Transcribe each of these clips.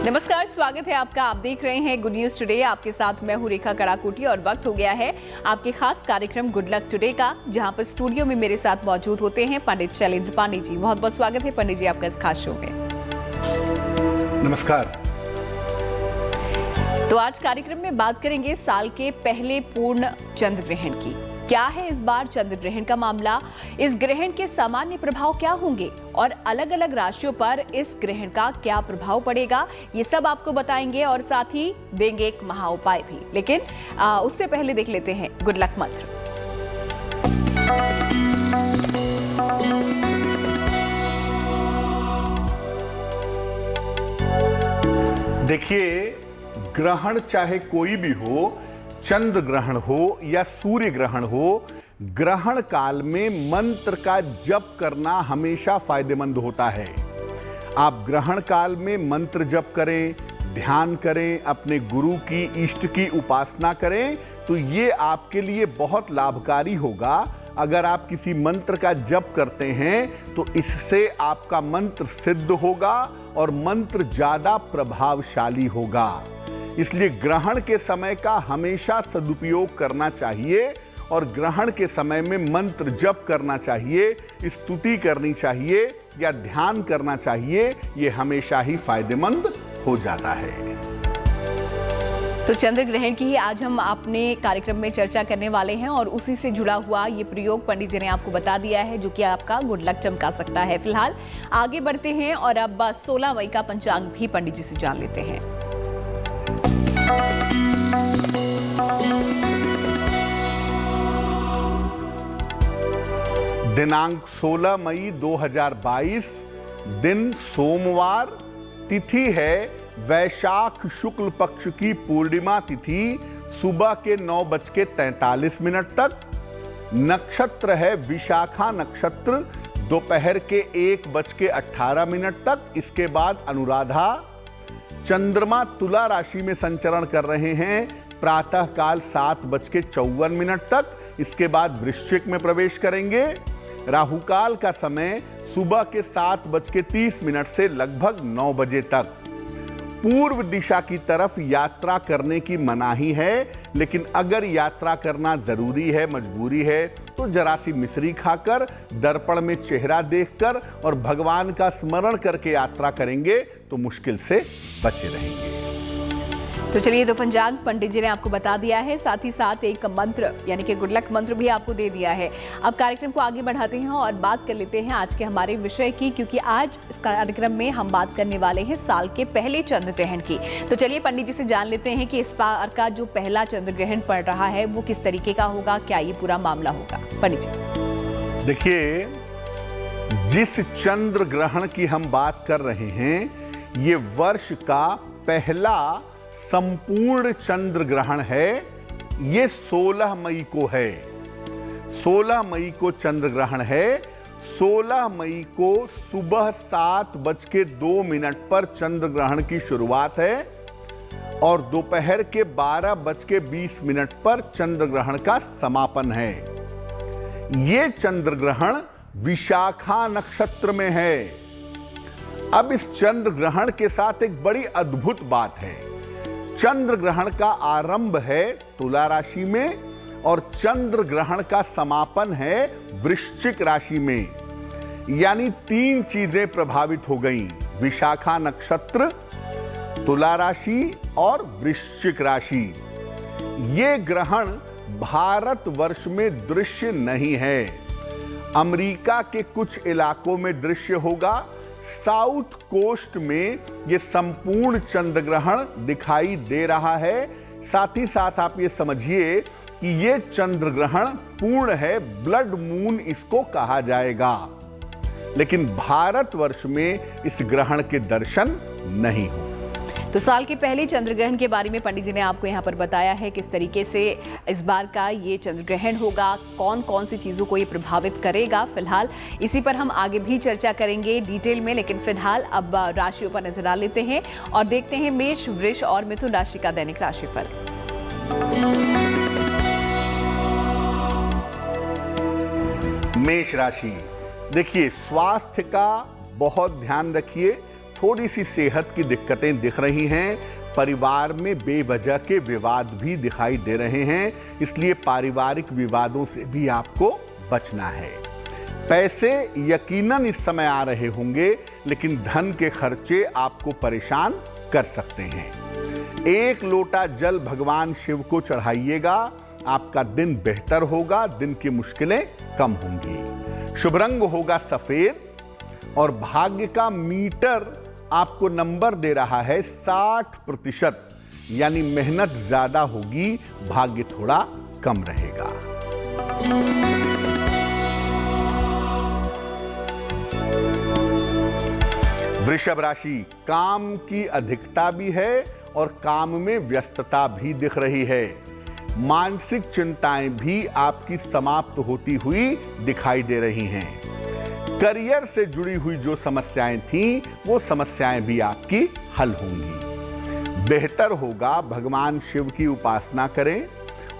नमस्कार, स्वागत है आपका। आप देख रहे हैं गुड न्यूज टुडे। आपके साथ मैं हूं रेखा कड़ाकोटी और वक्त हो गया है आपके खास कार्यक्रम गुड लक टुडे का, जहां पर स्टूडियो में मेरे साथ मौजूद होते हैं पंडित शैलेंद्र पांडे जी। बहुत बहुत स्वागत है पंडित जी आपका इस खास शो में। नमस्कार। तो आज कार्यक्रम में बात करेंगे साल के पहले पूर्ण चंद्र ग्रहण की। क्या है इस बार चंद्र ग्रहण का मामला, इस ग्रहण के सामान्य प्रभाव क्या होंगे और अलग अलग राशियों पर इस ग्रहण का क्या प्रभाव पड़ेगा, ये सब आपको बताएंगे और साथ ही देंगे एक महा उपाय भी। लेकिन उससे पहले देख लेते हैं गुड लक मंत्र। देखिए, ग्रहण चाहे कोई भी हो, चंद्र ग्रहण हो या सूर्य ग्रहण हो, ग्रहण काल में मंत्र का जप करना हमेशा फायदेमंद होता है। आप ग्रहण काल में मंत्र जप करें, ध्यान करें, अपने गुरु की, इष्ट की उपासना करें, तो ये आपके लिए बहुत लाभकारी होगा। अगर आप किसी मंत्र का जप करते हैं तो इससे आपका मंत्र सिद्ध होगा और मंत्र ज्यादा प्रभावशाली होगा। इसलिए ग्रहण के समय का हमेशा सदुपयोग करना चाहिए और ग्रहण के समय में मंत्र जप करना चाहिए, स्तुति करनी चाहिए या ध्यान करना चाहिए। ये हमेशा ही फायदेमंद हो जाता है। तो चंद्र ग्रहण की ही आज हम अपने कार्यक्रम में चर्चा करने वाले हैं और उसी से जुड़ा हुआ ये प्रयोग पंडित जी ने आपको बता दिया है, जो कि आपका गुड लक चमका सकता है। फिलहाल आगे बढ़ते हैं और अब 16 मई का पंचांग भी पंडित जी से जान लेते हैं। दिनांक 16 मई 2022, दिन सोमवार, तिथि है वैशाख शुक्ल पक्ष की पूर्णिमा तिथि, सुबह के 9:43 तक। नक्षत्र है विशाखा नक्षत्र, दोपहर के 1:18 तक। इसके बाद अनुराधा। चंद्रमा तुला राशि में संचरण कर रहे हैं प्रातः काल 7:54 तक। इसके बाद वृश्चिक में प्रवेश करेंगे। राहुकाल का समय सुबह के 7:30 से लगभग 9 बजे तक। पूर्व दिशा की तरफ यात्रा करने की मनाही है, लेकिन अगर यात्रा करना जरूरी है, मजबूरी है, तो जरा सी मिश्री खाकर, दर्पण में चेहरा देखकर और भगवान का स्मरण करके यात्रा करेंगे तो मुश्किल से बचे रहेंगे। तो चलिए, तो पंचांग पंडित जी ने आपको बता दिया है, साथ ही साथ एक मंत्र यानी कि गुड लक मंत्र भी आपको दे दिया है। अब कार्यक्रम को आगे बढ़ाते हैं और बात कर लेते हैं आज के हमारे विषय की, क्योंकि आज इस कार्यक्रम में हम बात करने वाले हैं साल के पहले चंद्र ग्रहण की। तो चलिए पंडित जी से जान लेते हैं कि इस बार का जो पहला चंद्र ग्रहण पड़ रहा है वो किस तरीके का होगा, क्या ये पूरा मामला होगा। पंडित जी देखिए, जिस चंद्र ग्रहण की हम बात कर रहे हैं, ये वर्ष का पहला संपूर्ण चंद्र ग्रहण है। ये 16 मई को है। 16 मई को चंद्र ग्रहण है। 16 मई को सुबह 7:02 पर चंद्र ग्रहण की शुरुआत है और दोपहर के 12:20 पर चंद्र ग्रहण का समापन है। ये चंद्र ग्रहण विशाखा नक्षत्र में है। अब इस चंद्र ग्रहण के साथ एक बड़ी अद्भुत बात है। चंद्र ग्रहण का आरंभ है तुला राशि में और चंद्र ग्रहण का समापन है वृश्चिक राशि में। यानी 3 चीजें प्रभावित हो गईं: विशाखा नक्षत्र, तुला राशि और वृश्चिक राशि। ये ग्रहण भारतवर्ष में दृश्य नहीं है। अमेरिका के कुछ इलाकों में दृश्य होगा। साउथ कोस्ट में ये संपूर्ण चंद्र ग्रहण दिखाई दे रहा है। साथ ही साथ आप ये समझिए कि ये चंद्र ग्रहण पूर्ण है, ब्लड मून इसको कहा जाएगा। लेकिन भारतवर्ष में इस ग्रहण के दर्शन नहीं हो। तो साल के पहले चंद्र ग्रहण के बारे में पंडित जी ने आपको यहाँ पर बताया है किस तरीके से इस बार का ये चंद्र ग्रहण होगा, कौन कौन सी चीज़ों को ये प्रभावित करेगा। फिलहाल इसी पर हम आगे भी चर्चा करेंगे डिटेल में, लेकिन फिलहाल अब राशियों पर नजर डाल लेते हैं और देखते हैं मेष, वृष और मिथुन राशि का दैनिक राशिफल। मेष राशि, देखिए, स्वास्थ्य का बहुत ध्यान रखिए। थोड़ी सी सेहत की दिक्कतें दिख रही हैं। परिवार में बेवजह के विवाद भी दिखाई दे रहे हैं, इसलिए पारिवारिक विवादों से भी आपको बचना है। पैसे यकीनन इस समय आ रहे होंगे, लेकिन धन के खर्चे आपको परेशान कर सकते हैं। 1 लोटा जल भगवान शिव को चढ़ाइएगा, आपका दिन बेहतर होगा, दिन की मुश्किलें कम होंगी। शुभ रंग होगा सफेद और भाग्य का मीटर आपको नंबर दे रहा है 60%, यानी मेहनत ज्यादा होगी, भाग्य थोड़ा कम रहेगा। वृषभ राशि, काम की अधिकता भी है और काम में व्यस्तता भी दिख रही है। मानसिक चिंताएं भी आपकी समाप्त होती हुई दिखाई दे रही हैं। करियर से जुड़ी हुई जो समस्याएं थीं, वो समस्याएं भी आपकी हल होंगी। बेहतर होगा भगवान शिव की उपासना करें,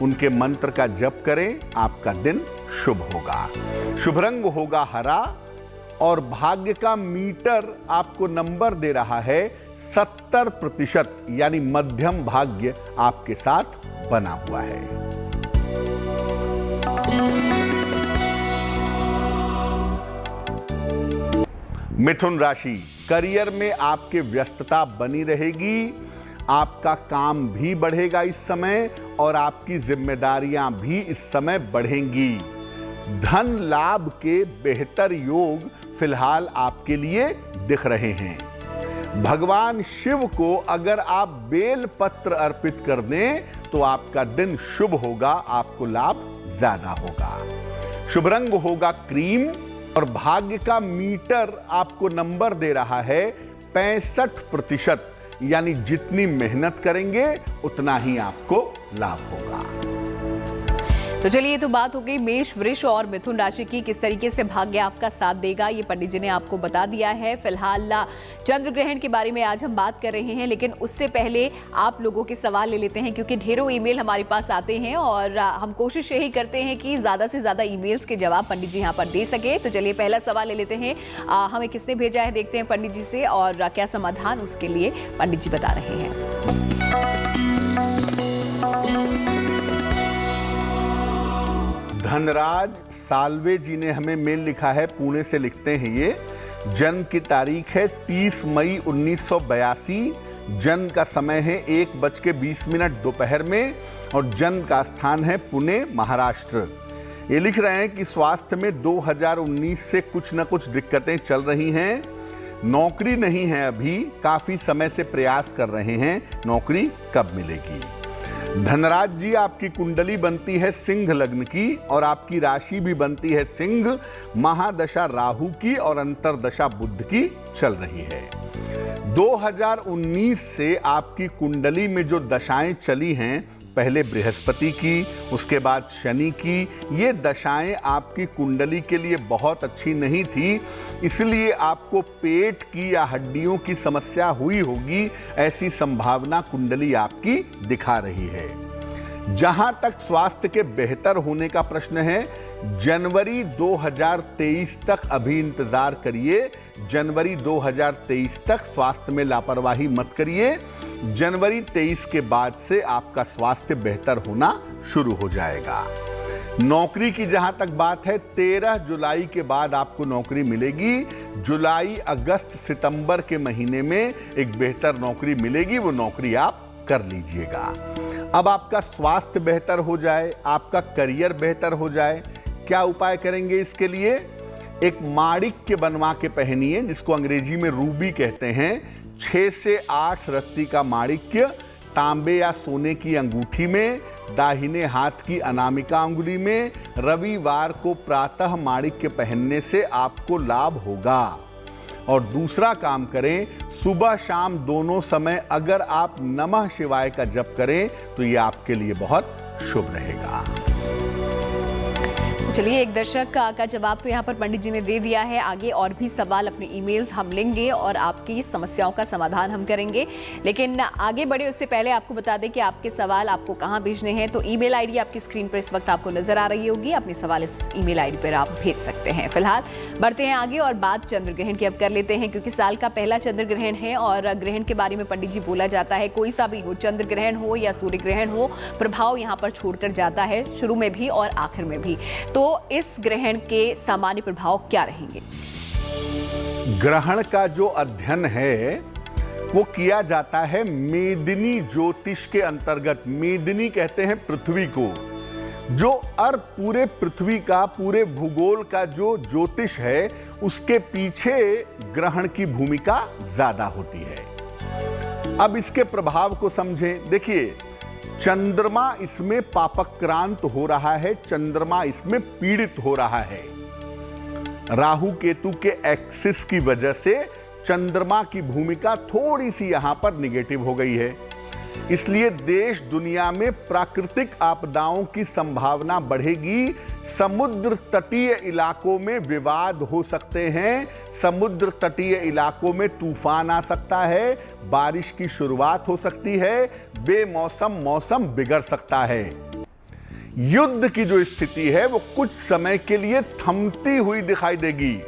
उनके मंत्र का जप करें, आपका दिन शुभ होगा। शुभ रंग होगा हरा और भाग्य का मीटर आपको नंबर दे रहा है 70%, यानी मध्यम भाग्य आपके साथ बना हुआ है। मिथुन राशि, करियर में आपके व्यस्तता बनी रहेगी, आपका काम भी बढ़ेगा इस समय और आपकी जिम्मेदारियां भी इस समय बढ़ेंगी। धन लाभ के बेहतर योग फिलहाल आपके लिए दिख रहे हैं। भगवान शिव को अगर आप बेल पत्र अर्पित कर दें तो आपका दिन शुभ होगा, आपको लाभ ज्यादा होगा। शुभ रंग होगा क्रीम और भाग्य का मीटर आपको नंबर दे रहा है 65%, यानी जितनी मेहनत करेंगे उतना ही आपको लाभ होगा। तो चलिए, ये तो बात हो गई मेष, वृष और मिथुन राशि की। किस तरीके से भाग्य आपका साथ देगा ये पंडित जी ने आपको बता दिया है। फिलहाल चंद्र ग्रहण के बारे में आज हम बात कर रहे हैं, लेकिन उससे पहले आप लोगों के सवाल ले लेते हैं, क्योंकि ढेरों ईमेल हमारे पास आते हैं और हम कोशिश यही करते हैं कि ज़्यादा से ज़्यादा ईमेल्स के जवाब पंडित जी यहाँ पर दे सके। तो चलिए, पहला सवाल ले लेते हैं। हमें किसने भेजा है, देखते हैं पंडित जी से और क्या समाधान उसके लिए पंडित जी बता रहे हैं। धनराज साल्वे जी ने हमें मेल लिखा है, पुणे से लिखते हैं ये। जन्म की तारीख है 30 मई 1982, जन्म का समय है 1:20 दोपहर में और जन्म का स्थान है पुणे, महाराष्ट्र। ये लिख रहे हैं कि स्वास्थ्य में 2019 से कुछ न कुछ दिक्कतें चल रही हैं। नौकरी नहीं है अभी, काफी समय से प्रयास कर रहे हैं, नौकरी कब मिलेगी। धनराज जी, आपकी कुंडली बनती है सिंह लग्न की और आपकी राशि भी बनती है सिंह। महादशा राहु की और अंतरदशा बुध की चल रही है। 2019 से आपकी कुंडली में जो दशाएं चली हैं, पहले बृहस्पति की, उसके बाद शनि की, ये दशाएं आपकी कुंडली के लिए बहुत अच्छी नहीं थी, इसलिए आपको पेट की या हड्डियों की समस्या हुई होगी, ऐसी संभावना कुंडली आपकी दिखा रही है। जहां तक स्वास्थ्य के बेहतर होने का प्रश्न है, जनवरी 2023 तक अभी इंतजार करिए। जनवरी 2023 तक स्वास्थ्य में लापरवाही मत करिए। जनवरी 23 के बाद से आपका स्वास्थ्य बेहतर होना शुरू हो जाएगा। नौकरी की जहां तक बात है, 13 जुलाई के बाद आपको नौकरी मिलेगी। जुलाई, अगस्त, सितंबर के महीने में एक बेहतर नौकरी मिलेगी, वो नौकरी आप कर लीजिएगा। अब आपका स्वास्थ्य बेहतर हो जाए, आपका करियर बेहतर हो जाए, क्या उपाय करेंगे इसके लिए? एक माणिक्य बनवा के पहनिए, जिसको अंग्रेजी में रूबी कहते हैं। 6 से 8 रत्ती का माणिक्य तांबे या सोने की अंगूठी में, दाहिने हाथ की अनामिका अंगुली में। रविवार को प्रातः माणिक्य पहनने से आपको लाभ होगा। और दूसरा काम करें, सुबह शाम दोनों समय अगर आप नमः शिवाय का जप करें तो ये आपके लिए बहुत शुभ रहेगा। चलिए, एक दर्शक का जवाब तो यहाँ पर पंडित जी ने दे दिया है। आगे और भी सवाल अपने ईमेल्स हम लेंगे और आपकी समस्याओं का समाधान हम करेंगे, लेकिन आगे बढ़े उससे पहले आपको बता दें कि आपके सवाल आपको कहाँ भेजने हैं। तो ईमेल आईडी आपकी स्क्रीन पर इस वक्त आपको नजर आ रही होगी, अपने सवाल इस ईमेल आईडी पर आप भेज सकते हैं। फिलहाल बढ़ते हैं आगे और बात चंद्र ग्रहण की अब कर लेते हैं, क्योंकि साल का पहला चंद्र ग्रहण है और ग्रहण के बारे में पंडित जी बोला जाता है, कोई सा भी हो, चंद्र ग्रहण हो या सूर्य ग्रहण हो, प्रभाव यहाँ पर छोड़कर जाता है, शुरू में भी और आखिर में भी। तो इस ग्रहण के सामान्य प्रभाव क्या रहेंगे? ग्रहण का जो अध्ययन है वो किया जाता है मेदिनी ज्योतिष के अंतर्गत। मेदिनी कहते हैं पृथ्वी को, जो पूरे पृथ्वी का, पूरे भूगोल का जो ज्योतिष है उसके पीछे ग्रहण की भूमिका ज्यादा होती है। अब इसके प्रभाव को समझें। देखिए, चंद्रमा इसमें पापक्रांत हो रहा है, चंद्रमा इसमें पीड़ित हो रहा है। राहु केतु के एक्सिस की वजह से चंद्रमा की भूमिका थोड़ी सी यहां पर निगेटिव हो गई है। इसलिए देश दुनिया में प्राकृतिक आपदाओं की संभावना बढ़ेगी। समुद्र तटीय इलाकों में विवाद हो सकते हैं, समुद्र तटीय इलाकों में तूफान आ सकता है, बारिश की शुरुआत हो सकती है, बेमौसम मौसम बिगड़ सकता है। युद्ध की जो स्थिति है वो कुछ समय के लिए थमती हुई दिखाई देगी।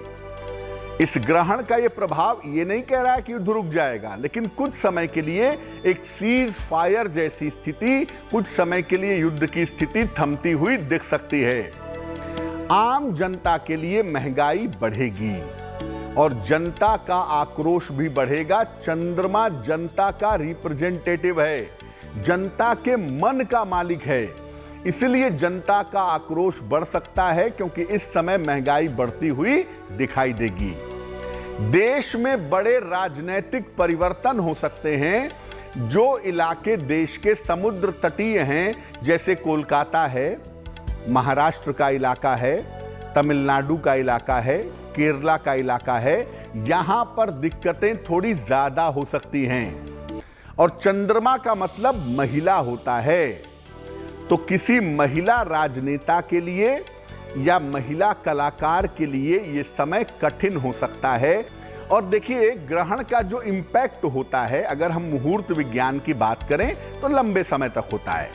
इस ग्रहण का ये प्रभाव ये नहीं कह रहा है कि युद्ध रुक जाएगा, लेकिन कुछ समय के लिए एक सीज फायर जैसी स्थिति, कुछ समय के लिए युद्ध की स्थिति थमती हुई दिख सकती है। आम जनता के लिए महंगाई बढ़ेगी और जनता का आक्रोश भी बढ़ेगा। चंद्रमा जनता का रिप्रेजेंटेटिव है, जनता के मन का मालिक है, इसलिए जनता का आक्रोश बढ़ सकता है, क्योंकि इस समय महंगाई बढ़ती हुई दिखाई देगी। देश में बड़े राजनीतिक परिवर्तन हो सकते हैं। जो इलाके देश के समुद्र तटीय हैं, जैसे कोलकाता है, महाराष्ट्र का इलाका है, तमिलनाडु का इलाका है, केरला का इलाका है, यहां पर दिक्कतें थोड़ी ज्यादा हो सकती हैं। और चंद्रमा का मतलब महिला होता है, तो किसी महिला राजनेता के लिए या महिला कलाकार के लिए यह समय कठिन हो सकता है। और देखिए, ग्रहण का जो इंपैक्ट होता है, अगर हम मुहूर्त विज्ञान की बात करें तो लंबे समय तक होता है,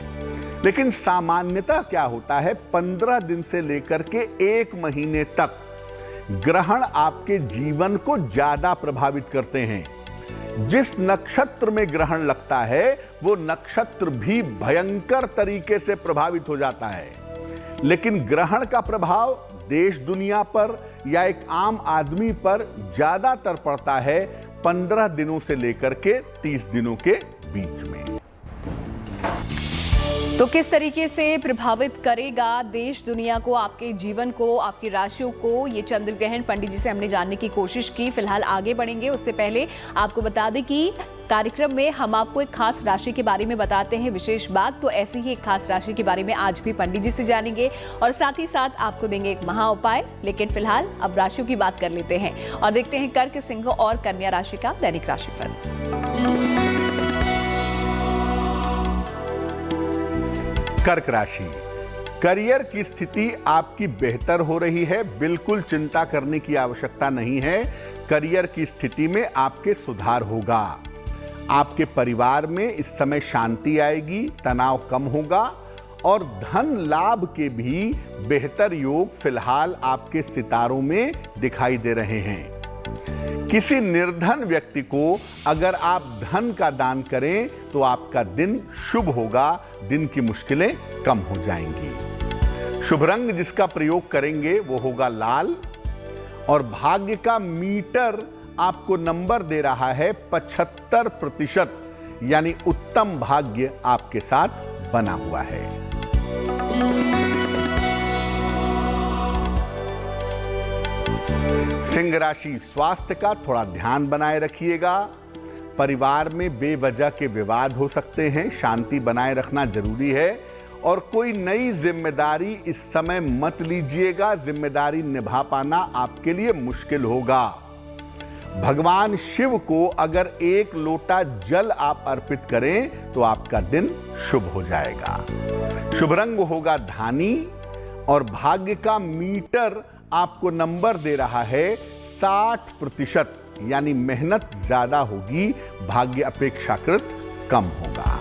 लेकिन सामान्यतः क्या होता है, 15 दिन से लेकर के 1 महीने तक ग्रहण आपके जीवन को ज्यादा प्रभावित करते हैं। जिस नक्षत्र में ग्रहण लगता है वो नक्षत्र भी भयंकर तरीके से प्रभावित हो जाता है, लेकिन ग्रहण का प्रभाव देश दुनिया पर या एक आम आदमी पर ज्यादातर पड़ता है 15 दिनों से लेकर के 30 दिनों के बीच में। तो किस तरीके से प्रभावित करेगा देश दुनिया को, आपके जीवन को, आपकी राशियों को ये चंद्र ग्रहण, पंडित जी से हमने जानने की कोशिश की। फिलहाल आगे बढ़ेंगे, उससे पहले आपको बता दें कि कार्यक्रम में हम आपको एक खास राशि के बारे में बताते हैं विशेष बात। तो ऐसी ही एक खास राशि के बारे में आज भी पंडित जी से जानेंगे और साथ ही साथ आपको देंगे एक महा उपाय। लेकिन फिलहाल अब राशियों की बात कर लेते हैं और देखते हैं कर्क, सिंह और कन्या राशि का दैनिक राशिफल। कर्क राशि, करियर की स्थिति आपकी बेहतर हो रही है, बिल्कुल चिंता करने की आवश्यकता नहीं है। करियर की स्थिति में आपके सुधार होगा। आपके परिवार में इस समय शांति आएगी, तनाव कम होगा और धन लाभ के भी बेहतर योग फिलहाल आपके सितारों में दिखाई दे रहे हैं। किसी निर्धन व्यक्ति को अगर आप धन का दान करें तो आपका दिन शुभ होगा, दिन की मुश्किलें कम हो जाएंगी। शुभ रंग जिसका प्रयोग करेंगे वो होगा लाल और भाग्य का मीटर आपको नंबर दे रहा है 75%, यानी उत्तम भाग्य आपके साथ बना हुआ है। सिंह राशि, स्वास्थ्य का थोड़ा ध्यान बनाए रखिएगा। परिवार में बेवजह के विवाद हो सकते हैं, शांति बनाए रखना जरूरी है और कोई नई जिम्मेदारी इस समय मत लीजिएगा। जिम्मेदारी निभा पाना आपके लिए मुश्किल होगा। भगवान शिव को अगर 1 लोटा जल आप अर्पित करें तो आपका दिन शुभ हो जाएगा। शुभ रंग होगा धानी और भाग्य का मीटर आपको नंबर दे रहा है 60%, यानी मेहनत ज्यादा होगी, भाग्य अपेक्षाकृत कम होगा।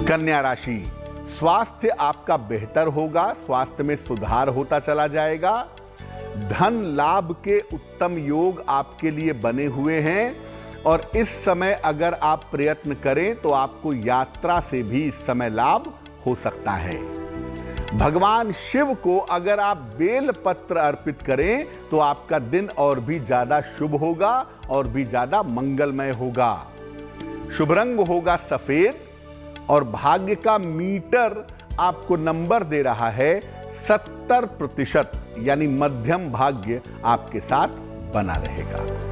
कन्या राशि, स्वास्थ्य आपका बेहतर होगा, स्वास्थ्य में सुधार होता चला जाएगा। धन लाभ के उत्तम योग आपके लिए बने हुए हैं और इस समय अगर आप प्रयत्न करें तो आपको यात्रा से भी इस समय लाभ हो सकता है। भगवान शिव को अगर आप बेल पत्र अर्पित करें तो आपका दिन और भी ज्यादा शुभ होगा और भी ज्यादा मंगलमय होगा। शुभ रंग होगा सफेद और भाग्य का मीटर आपको नंबर दे रहा है 70%, यानी मध्यम भाग्य आपके साथ बना रहेगा।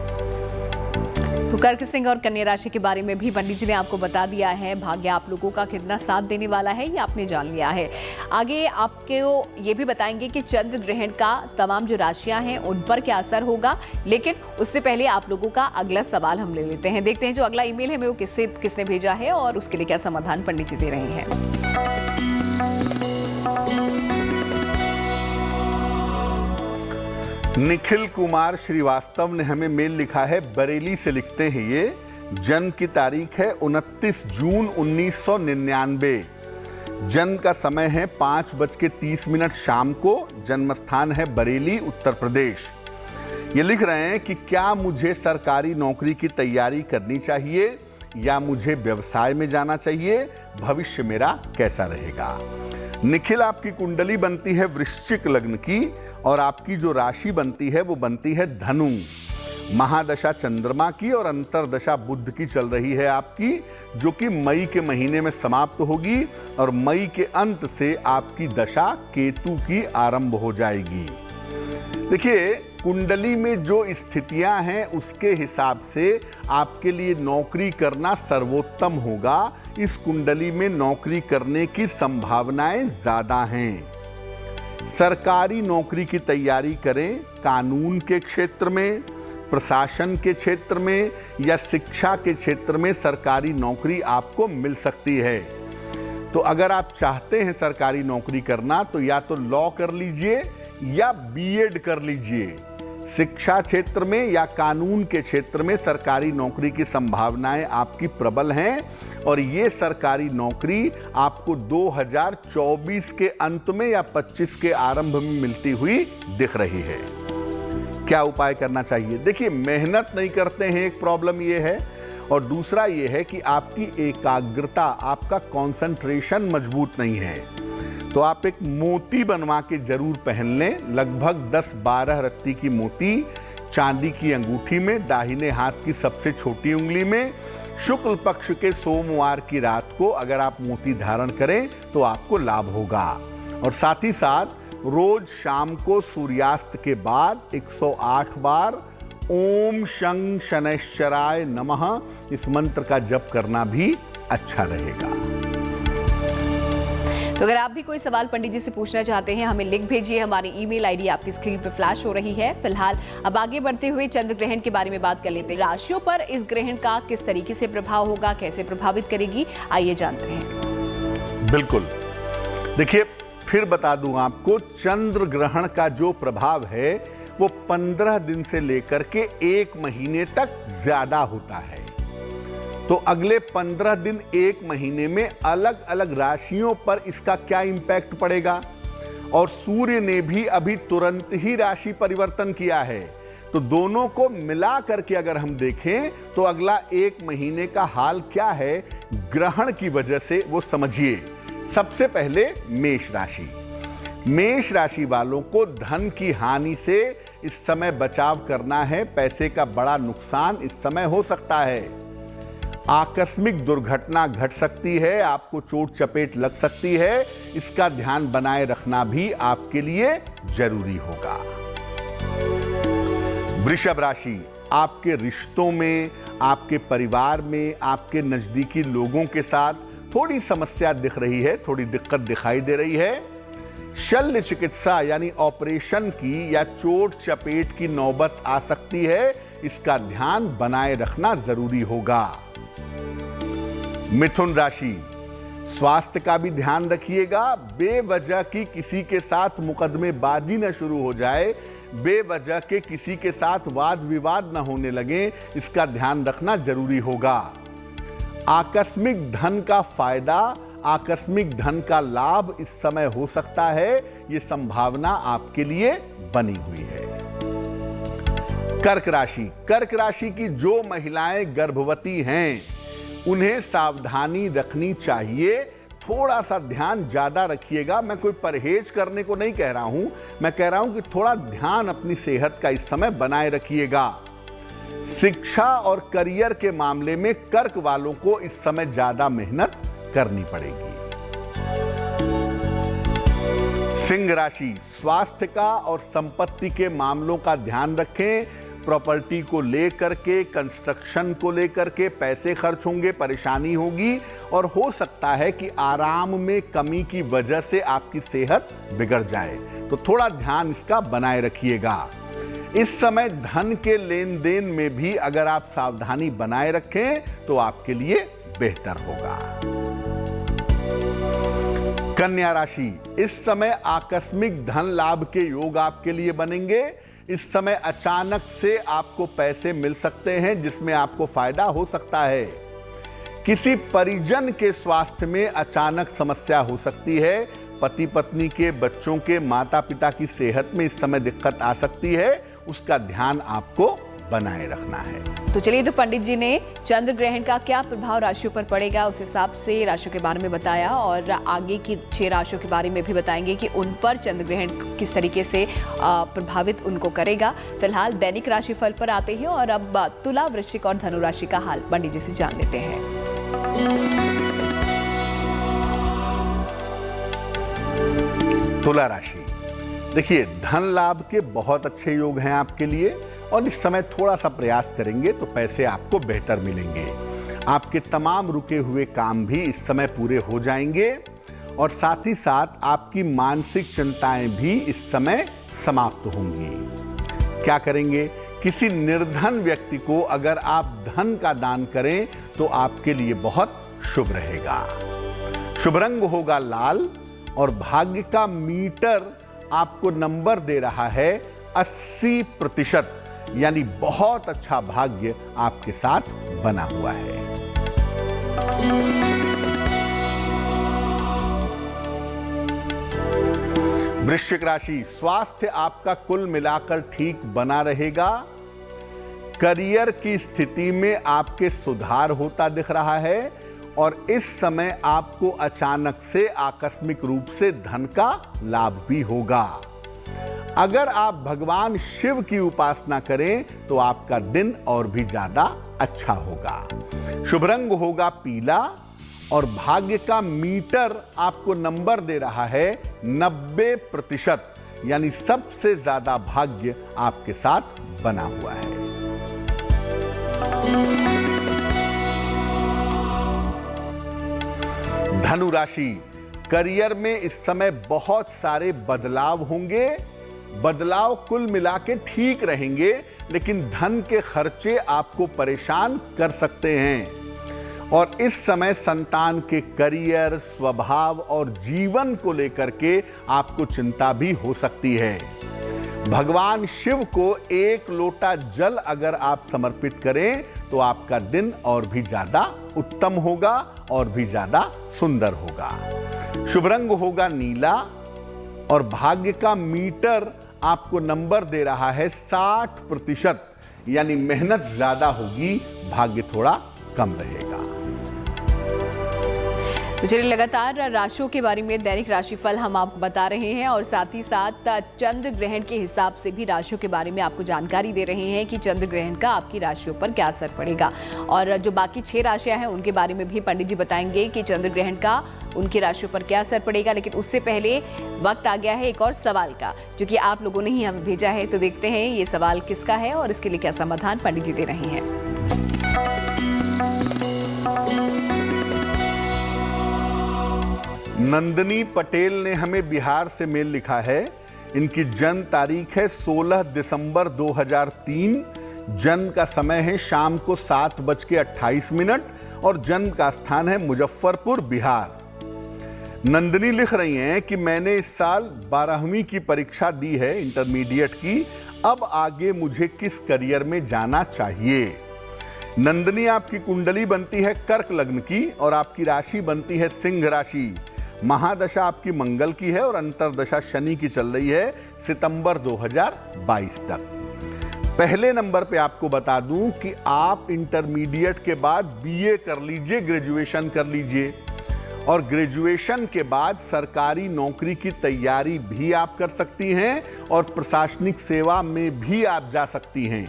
तो कर्क सिंह और कन्या राशि के बारे में भी पंडित जी ने आपको बता दिया है। भाग्य आप लोगों का कितना साथ देने वाला है ये आपने जान लिया है। आगे आपको ये भी बताएंगे कि चंद्र ग्रहण का तमाम जो राशियां हैं उन पर क्या असर होगा, लेकिन उससे पहले आप लोगों का अगला सवाल हम ले लेते हैं। देखते हैं जो अगला ईमेल है वो किसने भेजा है और उसके लिए क्या समाधान पंडित जी दे रहे हैं। निखिल कुमार श्रीवास्तव ने हमें मेल लिखा है, बरेली से लिखते हैं ये। जन्म की तारीख है 29 जून 1999। जन्म का समय है 5:30 शाम को। जन्म स्थान है बरेली, उत्तर प्रदेश। ये लिख रहे हैं कि क्या मुझे सरकारी नौकरी की तैयारी करनी चाहिए या मुझे व्यवसाय में जाना चाहिए, भविष्य मेरा कैसा रहेगा। निखिल, आपकी कुंडली बनती है वृश्चिक लग्न की और आपकी जो राशि बनती है वो बनती है धनु। महादशा चंद्रमा की और अंतरदशा बुध की चल रही है आपकी, जो कि मई के महीने में समाप्त होगी और मई के अंत से आपकी दशा केतु की आरंभ हो जाएगी। देखिए, कुंडली में जो स्थितियां हैं उसके हिसाब से आपके लिए नौकरी करना सर्वोत्तम होगा। इस कुंडली में नौकरी करने की संभावनाएं ज्यादा हैं। सरकारी नौकरी की तैयारी करें, कानून के क्षेत्र में, प्रशासन के क्षेत्र में या शिक्षा के क्षेत्र में सरकारी नौकरी आपको मिल सकती है। तो अगर आप चाहते हैं सरकारी नौकरी करना तो या तो लॉ कर लीजिए या बीएड कर लीजिए। शिक्षा क्षेत्र में या कानून के क्षेत्र में सरकारी नौकरी की संभावनाएं आपकी प्रबल हैं और ये सरकारी नौकरी आपको 2024 के अंत में या 25 के आरंभ में मिलती हुई दिख रही है। क्या उपाय करना चाहिए? देखिए, मेहनत नहीं करते हैं, एक प्रॉब्लम ये है, और दूसरा ये है कि आपकी एकाग्रता, आपका कंसंट्रेशन मजबूत नहीं है। तो आप एक मोती बनवा के जरूर पहन लें, लगभग 10-12 रत्ती की मोती चांदी की अंगूठी में, दाहिने हाथ की सबसे छोटी उंगली में। शुक्ल पक्ष के सोमवार की रात को अगर आप मोती धारण करें तो आपको लाभ होगा। और साथ ही साथ रोज शाम को सूर्यास्त के बाद 108 बार ओम शं शनैश्चराय नमः इस मंत्र का जप करना भी अच्छा रहेगा। तो अगर आप भी कोई सवाल पंडित जी से पूछना चाहते हैं, हमें लिख भेजिए। हमारी ईमेल आईडी आपकी स्क्रीन पर फ्लैश हो रही है। फिलहाल अब आगे बढ़ते हुए चंद्र ग्रहण के बारे में बात कर लेते हैं। राशियों पर इस ग्रहण का किस तरीके से प्रभाव होगा, कैसे प्रभावित करेगी, आइए जानते हैं। बिल्कुल, देखिए फिर बता दूं आपको, चंद्र ग्रहण का जो प्रभाव है वो 15 दिन से लेकर के 1 महीने तक ज्यादा होता है। तो अगले 15 दिन 1 महीने में अलग अलग राशियों पर इसका क्या इंपैक्ट पड़ेगा। और सूर्य ने भी अभी तुरंत ही राशि परिवर्तन किया है, तो दोनों को मिला करके अगर हम देखें तो अगला 1 महीने का हाल क्या है ग्रहण की वजह से वो समझिए। सबसे पहले मेष राशि। मेष राशि वालों को धन की हानि से इस समय बचाव करना है। पैसे का बड़ा नुकसान इस समय हो सकता है। आकस्मिक दुर्घटना घट सकती है, आपको चोट चपेट लग सकती है, इसका ध्यान बनाए रखना भी आपके लिए जरूरी होगा। वृषभ राशि, आपके रिश्तों में, आपके परिवार में, आपके नजदीकी लोगों के साथ थोड़ी समस्या दिख रही है, थोड़ी दिक्कत दिखाई दे रही है। शल्य चिकित्सा यानी ऑपरेशन की या चोट चपेट की नौबत आ सकती है, इसका ध्यान बनाए रखना जरूरी होगा। मिथुन राशि, स्वास्थ्य का भी ध्यान रखिएगा। बेवजह की किसी के साथ मुकदमेबाजी न शुरू हो जाए, बेवजह के किसी के साथ वाद विवाद न होने लगे, इसका ध्यान रखना जरूरी होगा। आकस्मिक धन का फायदा, आकस्मिक धन का लाभ इस समय हो सकता है, ये संभावना आपके लिए बनी हुई है। कर्क राशि, कर्क राशि की जो महिलाएं गर्भवती हैं उन्हें सावधानी रखनी चाहिए। थोड़ा सा ध्यान ज्यादा रखिएगा। मैं कोई परहेज करने को नहीं कह रहा हूं, मैं कह रहा हूं कि थोड़ा ध्यान अपनी सेहत का इस समय बनाए रखिएगा। शिक्षा और करियर के मामले में कर्क वालों को इस समय ज्यादा मेहनत करनी पड़ेगी। सिंह राशि, स्वास्थ्य का और संपत्ति के मामलों का ध्यान रखें। प्रॉपर्टी को लेकर के, कंस्ट्रक्शन को लेकर के पैसे खर्च होंगे, परेशानी होगी और हो सकता है कि आराम में कमी की वजह से आपकी सेहत बिगड़ जाए, तो थोड़ा ध्यान इसका बनाए रखिएगा। इस समय धन के लेन देन में भी अगर आप सावधानी बनाए रखें तो आपके लिए बेहतर होगा। कन्या राशि, इस समय आकस्मिक धन लाभ के योग आपके लिए बनेंगे। इस समय अचानक से आपको पैसे मिल सकते हैं जिसमें आपको फायदा हो सकता है। किसी परिजन के स्वास्थ्य में अचानक समस्या हो सकती है। पति पत्नी के, बच्चों के, माता पिता की सेहत में इस समय दिक्कत आ सकती है, उसका ध्यान आपको बनाए रखना है। तो चलिए, तो पंडित जी ने चंद्र ग्रहण का क्या प्रभाव राशियों पर पड़ेगा उस हिसाब से राशियों के बारे में बताया और आगे की 6 राशियों के बारे में भी बताएंगे कि उन पर चंद्र ग्रहण किस तरीके से प्रभावित उनको करेगा। फिलहाल दैनिक राशिफल पर आते हैं और अब तुला, वृश्चिक और धनु राशि का हाल पंडित जी से जान लेते हैं। तुला राशि, देखिए धन लाभ के बहुत अच्छे योग हैं आपके लिए और इस समय थोड़ा सा प्रयास करेंगे तो पैसे आपको बेहतर मिलेंगे। आपके तमाम रुके हुए काम भी इस समय पूरे हो जाएंगे और साथ ही साथ आपकी मानसिक चिंताएं भी इस समय समाप्त होंगी। क्या करेंगे? किसी निर्धन व्यक्ति को अगर आप धन का दान करें तो आपके लिए बहुत शुभ रहेगा। शुभ रंग होगा लाल और भाग्य का मीटर आपको नंबर दे रहा है 80%, यानी बहुत अच्छा भाग्य आपके साथ बना हुआ है। वृश्चिक राशि, स्वास्थ्य आपका कुल मिलाकर ठीक बना रहेगा। करियर की स्थिति में आपके सुधार होता दिख रहा है और इस समय आपको अचानक से आकस्मिक रूप से धन का लाभ भी होगा। अगर आप भगवान शिव की उपासना करें तो आपका दिन और भी ज्यादा अच्छा होगा। शुभ रंग होगा पीला और भाग्य का मीटर आपको नंबर दे रहा है 90%, यानी सबसे ज्यादा भाग्य आपके साथ बना हुआ है। धनु राशि, करियर में इस समय बहुत सारे बदलाव होंगे। बदलाव कुल मिला के ठीक रहेंगे, लेकिन धन के खर्चे आपको परेशान कर सकते हैं और इस समय संतान के करियर, स्वभाव और जीवन को लेकर के आपको चिंता भी हो सकती है। भगवान शिव को 1 लोटा जल अगर आप समर्पित करें तो आपका दिन और भी ज्यादा उत्तम होगा और भी ज्यादा सुंदर होगा। शुभ रंग होगा नीला और भाग्य का मीटर आपको नंबर दे रहा है 60%, यानी मेहनत ज्यादा होगी, भाग्य थोड़ा कम रहेगा। तो चलिए, लगातार राशियों के बारे में दैनिक राशिफल हम आपको बता रहे हैं और साथ ही साथ चंद्र ग्रहण के हिसाब से भी राशियों के बारे में आपको जानकारी दे रहे हैं कि चंद्र ग्रहण का आपकी राशियों पर क्या असर पड़ेगा। और जो बाकी 6 राशियां हैं उनके बारे में भी पंडित जी बताएंगे कि चंद्र ग्रहण का उनकी राशियों पर क्या असर पड़ेगा। लेकिन उससे पहले वक्त आ गया है एक और सवाल का, जो कि आप लोगों ने ही हमें भेजा है। तो देखते हैं ये सवाल किसका है और इसके लिए क्या समाधान पंडित जी दे रहे हैं। नंदिनी पटेल ने हमें बिहार से मेल लिखा है। इनकी जन्म तारीख है 16 दिसंबर 2003। जन्म का समय है शाम को 7:28 और जन्म का स्थान है मुजफ्फरपुर, बिहार। नंदिनी लिख रही हैं कि मैंने इस साल 12वीं की परीक्षा दी है, इंटरमीडिएट की। अब आगे मुझे किस करियर में जाना चाहिए? नंदिनी, आपकी कुंडली बनती है कर्क लग्न की और आपकी राशि बनती है सिंह राशि। महादशा आपकी मंगल की है और अंतरदशा शनि की चल रही है सितंबर 2022 तक। पहले नंबर पे आपको बता दूं कि आप इंटरमीडिएट के बाद बीए कर लीजिए, ग्रेजुएशन कर लीजिए, और ग्रेजुएशन के बाद सरकारी नौकरी की तैयारी भी आप कर सकती हैं और प्रशासनिक सेवा में भी आप जा सकती हैं।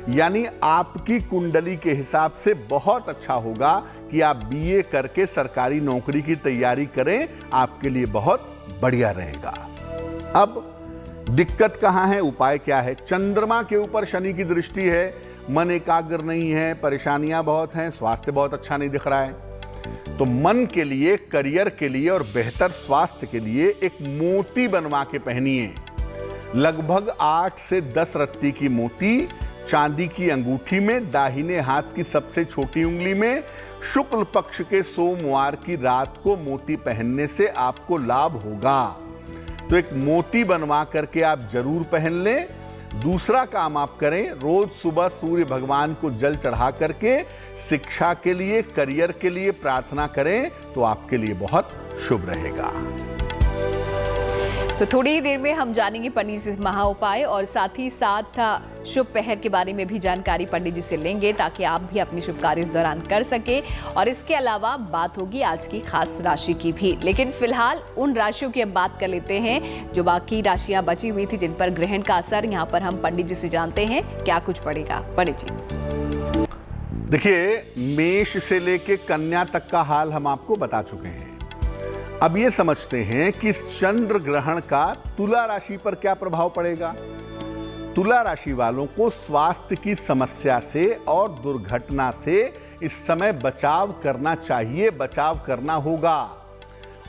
यानी आपकी कुंडली के हिसाब से बहुत अच्छा होगा कि आप बीए करके सरकारी नौकरी की तैयारी करें, आपके लिए बहुत बढ़िया रहेगा। अब दिक्कत कहाँ है, उपाय क्या है? चंद्रमा के ऊपर शनि की दृष्टि है, मन एकाग्र नहीं है, परेशानियां बहुत हैं, स्वास्थ्य बहुत अच्छा नहीं दिख रहा है। तो मन के लिए, करियर के लिए और बेहतर स्वास्थ्य के लिए एक मोती बनवा के पहनिए। लगभग 8 से 10 रत्ती की मोती चांदी की अंगूठी में, दाहिने हाथ की सबसे छोटी उंगली में, शुक्ल पक्ष के सोमवार की रात को मोती पहनने से आपको लाभ होगा। तो एक मोती बनवा करके आप जरूर पहन लें। दूसरा काम आप करें, रोज सुबह सूर्य भगवान को जल चढ़ा करके शिक्षा के लिए, करियर के लिए प्रार्थना करें, तो आपके लिए बहुत शुभ रहेगा। तो थोड़ी ही देर में हम जानेंगे पंडित जी से महा उपाय और साथ ही साथ शुभ पहर के बारे में भी जानकारी पंडित जी से लेंगे, ताकि आप भी अपनी शुभ कार्य इस दौरान कर सके। और इसके अलावा बात होगी आज की खास राशि की भी। लेकिन फिलहाल उन राशियों की अब बात कर लेते हैं जो बाकी राशियां बची हुई थी, जिन पर ग्रहण का असर यहाँ पर हम पंडित जी से जानते हैं क्या कुछ पड़ेगा। पंडित जी देखिए, मेष से लेके कन्या तक का हाल हम आपको बता चुके हैं। अब ये समझते हैं कि इस चंद्र ग्रहण का तुला राशि पर क्या प्रभाव पड़ेगा। तुला राशि वालों को स्वास्थ्य की समस्या से और दुर्घटना से इस समय बचाव करना चाहिए, बचाव करना होगा।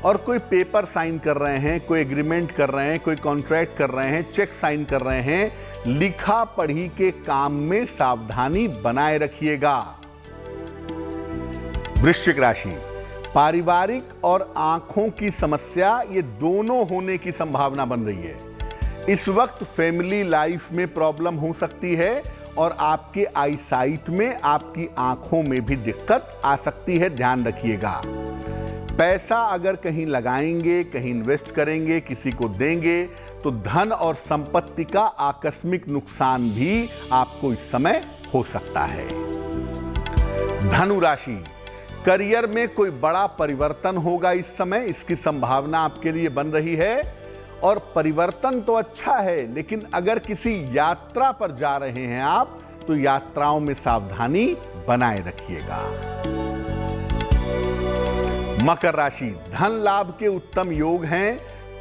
और कोई पेपर साइन कर रहे हैं, कोई एग्रीमेंट कर रहे हैं, कोई कॉन्ट्रैक्ट कर रहे हैं, चेक साइन कर रहे हैं, लिखा पढ़ी के काम में सावधानी बनाए रखिएगा। वृश्चिक राशि, पारिवारिक और आंखों की समस्या, ये दोनों होने की संभावना बन रही है। इस वक्त फैमिली लाइफ में प्रॉब्लम हो सकती है और आपके आईसाइट में, आपकी आंखों में भी दिक्कत आ सकती है, ध्यान रखिएगा। पैसा अगर कहीं लगाएंगे, कहीं इन्वेस्ट करेंगे, किसी को देंगे, तो धन और संपत्ति का आकस्मिक नुकसान भी आपको इस समय हो सकता है। धनु राशि, करियर में कोई बड़ा परिवर्तन होगा इस समय, इसकी संभावना आपके लिए बन रही है। और परिवर्तन तो अच्छा है, लेकिन अगर किसी यात्रा पर जा रहे हैं आप, तो यात्राओं में सावधानी बनाए रखिएगा। मकर राशि, धन लाभ के उत्तम योग हैं।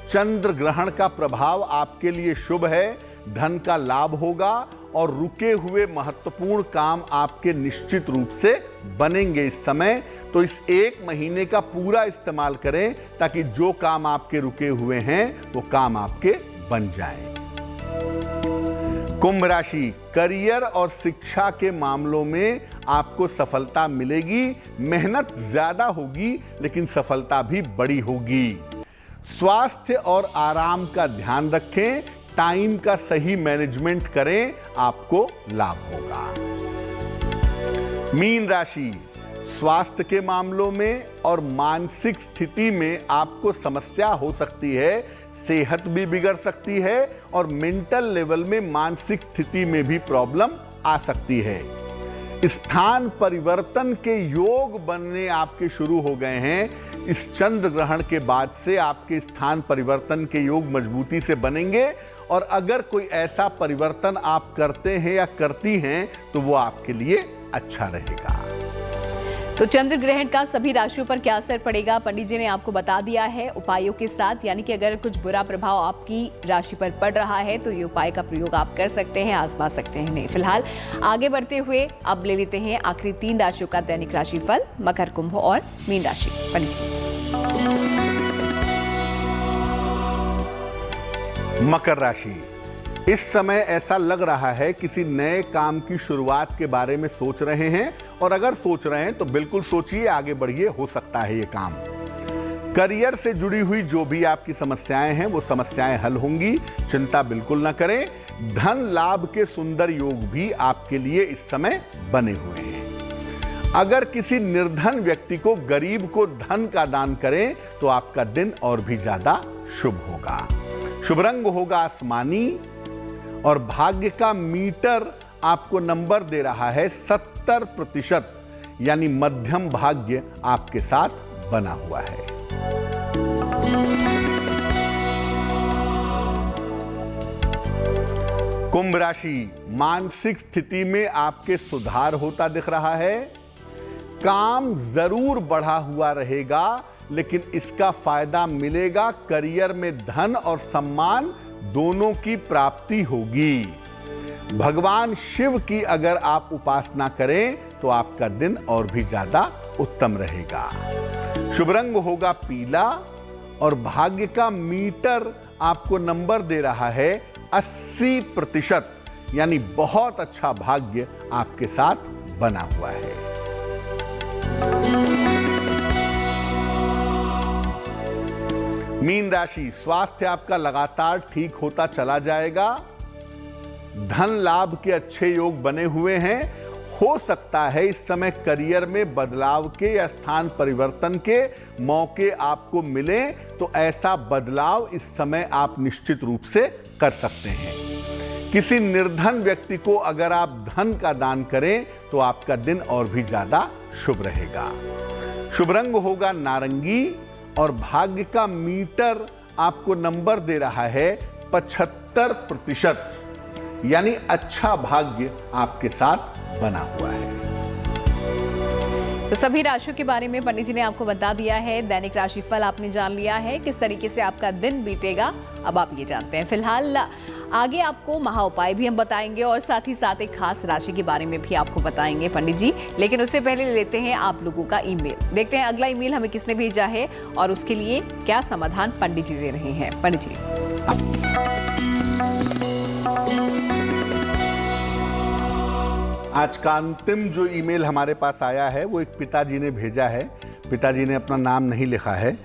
चंद्र ग्रहण का प्रभाव आपके लिए शुभ है, धन का लाभ होगा और रुके हुए महत्वपूर्ण काम आपके निश्चित रूप से बनेंगे इस समय। तो इस एक महीने का पूरा इस्तेमाल करें ताकि जो काम आपके रुके हुए हैं वो काम आपके बन जाएं। कुंभ राशि, करियर और शिक्षा के मामलों में आपको सफलता मिलेगी। मेहनत ज्यादा होगी लेकिन सफलता भी बड़ी होगी। स्वास्थ्य और आराम का ध्यान रखें, टाइम का सही मैनेजमेंट करें, आपको लाभ होगा। मीन राशि, स्वास्थ्य के मामलों में और मानसिक स्थिति में आपको समस्या हो सकती है, सेहत भी बिगड़ सकती है और मेंटल लेवल में, मानसिक स्थिति में भी प्रॉब्लम आ सकती है। स्थान परिवर्तन के योग बनने आपके शुरू हो गए हैं। इस चंद्र ग्रहण के बाद से आपके स्थान परिवर्तन के योग मजबूती से बनेंगे और अगर कोई ऐसा परिवर्तन आप करते हैं या करती हैं तो वो आपके लिए अच्छा रहेगा। तो चंद्र ग्रहण का सभी राशियों पर क्या असर पड़ेगा, पंडित जी ने आपको बता दिया है उपायों के साथ। यानी कि अगर कुछ बुरा प्रभाव आपकी राशि पर पड़ रहा है तो ये उपाय का प्रयोग आप कर सकते हैं, आजमा सकते हैं। नहीं, फिलहाल आगे बढ़ते हुए अब ले लेते हैं आखिरी 3 राशियों का दैनिक राशिफल, मकर, कुंभ और मीन राशि। पंडित जी। मकर राशि, इस समय ऐसा लग रहा है किसी नए काम की शुरुआत के बारे में सोच रहे हैं और अगर सोच रहे हैं तो बिल्कुल सोचिए, आगे बढ़िए, हो सकता है ये काम। करियर से जुड़ी हुई जो भी आपकी समस्याएं हैं वो समस्याएं हल होंगी, चिंता बिल्कुल ना करें। धन लाभ के सुंदर योग भी आपके लिए इस समय बने हुए हैं। अगर किसी निर्धन व्यक्ति को, गरीब को धन का दान करें तो आपका दिन और भी ज्यादा शुभ होगा। शुभ रंग होगा आसमानी और भाग्य का मीटर आपको नंबर दे रहा है 70%, यानी मध्यम भाग्य आपके साथ बना हुआ है। कुंभ राशि, मानसिक स्थिति में आपके सुधार होता दिख रहा है। काम जरूर बढ़ा हुआ रहेगा, लेकिन इसका फायदा मिलेगा। करियर में धन और सम्मान दोनों की प्राप्ति होगी। भगवान शिव की अगर आप उपासना करें तो आपका दिन और भी ज्यादा उत्तम रहेगा। शुभ रंग होगा पीला और भाग्य का मीटर आपको नंबर दे रहा है 80%, यानी बहुत अच्छा भाग्य आपके साथ बना हुआ है। मीन राशि, स्वास्थ्य आपका लगातार ठीक होता चला जाएगा। धन लाभ के अच्छे योग बने हुए हैं। हो सकता है इस समय करियर में बदलाव के या स्थान परिवर्तन के मौके आपको मिले, तो ऐसा बदलाव इस समय आप निश्चित रूप से कर सकते हैं। किसी निर्धन व्यक्ति को अगर आप धन का दान करें तो आपका दिन और भी ज्यादा शुभ रहेगा। शुभ रंग होगा नारंगी और भाग्य का मीटर आपको नंबर दे रहा है 75%, यानी अच्छा भाग्य आपके साथ बना हुआ है। तो सभी राशियों के बारे में पंडित जी ने आपको बता दिया है। दैनिक राशिफल आपने जान लिया है, किस तरीके से आपका दिन बीतेगा अब आप ये जानते हैं। फिलहाल आगे आपको महा उपाय भी हम बताएंगे और साथ ही साथ एक खास राशि के बारे में भी आपको बताएंगे पंडित जी। लेकिन उससे पहले लेते हैं आप लोगों का ईमेल। देखते हैं अगला ईमेल हमें किसने भेजा है और उसके लिए क्या समाधान पंडित जी दे रहे हैं। पंडित जी, आज का अंतिम जो ईमेल हमारे पास आया है वो एक पिताजी ने भेजा है। पिताजी ने अपना नाम नहीं लिखा है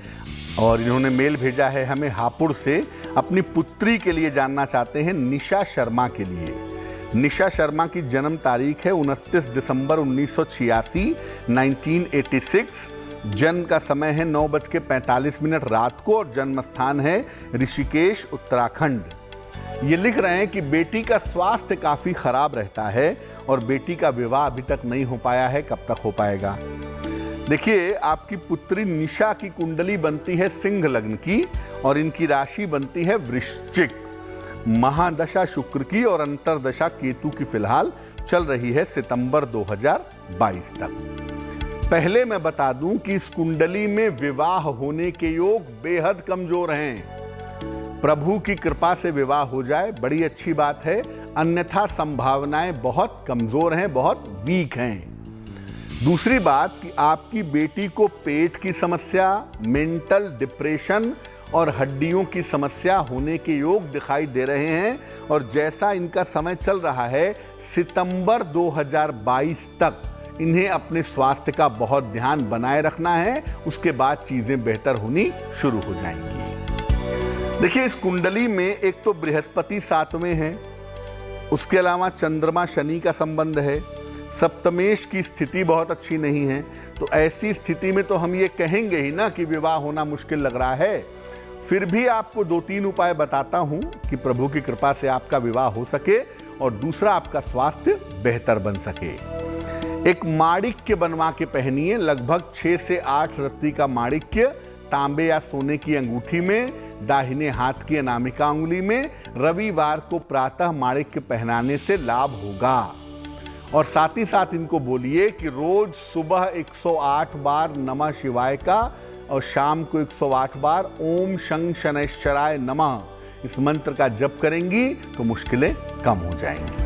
और इन्होंने मेल भेजा है हमें हापुड़ से। अपनी पुत्री के लिए जानना चाहते हैं, निशा शर्मा के लिए। निशा शर्मा की जन्म तारीख है 29 दिसंबर 1986, 1986। जन्म का समय है 9:45 रात को और जन्म स्थान है ऋषिकेश, उत्तराखंड। ये लिख रहे हैं कि बेटी का स्वास्थ्य काफी खराब रहता है और बेटी का विवाह अभी तक नहीं हो पाया है, कब तक हो पाएगा? देखिए, आपकी पुत्री निशा की कुंडली बनती है सिंह लग्न की और इनकी राशि बनती है वृश्चिक। महादशा शुक्र की और अंतरदशा केतु की फिलहाल चल रही है सितंबर 2022 तक। पहले मैं बता दूं कि इस कुंडली में विवाह होने के योग बेहद कमजोर हैं। प्रभु की कृपा से विवाह हो जाए बड़ी अच्छी बात है, अन्यथा संभावनाएं बहुत कमजोर हैं, बहुत वीक हैं। दूसरी बात कि आपकी बेटी को पेट की समस्या, मेंटल डिप्रेशन और हड्डियों की समस्या होने के योग दिखाई दे रहे हैं और जैसा इनका समय चल रहा है सितंबर 2022 तक इन्हें अपने स्वास्थ्य का बहुत ध्यान बनाए रखना है, उसके बाद चीजें बेहतर होनी शुरू हो जाएंगी। देखिए, इस कुंडली में एक तो बृहस्पति 7वें हैं, उसके अलावा चंद्रमा शनि का संबंध है, सप्तमेश की स्थिति बहुत अच्छी नहीं है। तो ऐसी स्थिति में तो हम ये कहेंगे ही ना कि विवाह होना मुश्किल लग रहा है। फिर भी आपको 2-3 उपाय बताता हूं कि प्रभु की कृपा से आपका विवाह हो सके और दूसरा आपका स्वास्थ्य बेहतर बन सके। एक माणिक्य बनवा के पहनिए, लगभग 6 से 8 रत्ती का माणिक्य तांबे या सोने की अंगूठी में, दाहिने हाथ की अनामिका अंगुली में। रविवार को प्रातः माणिक्य पहनाने से लाभ होगा। और साथ ही साथ इनको बोलिए कि रोज सुबह 108 बार नमः शिवाय का और शाम को 108 बार ओम शं शनैश्चराय नमः इस मंत्र का जप करेंगी तो मुश्किलें कम हो जाएंगी।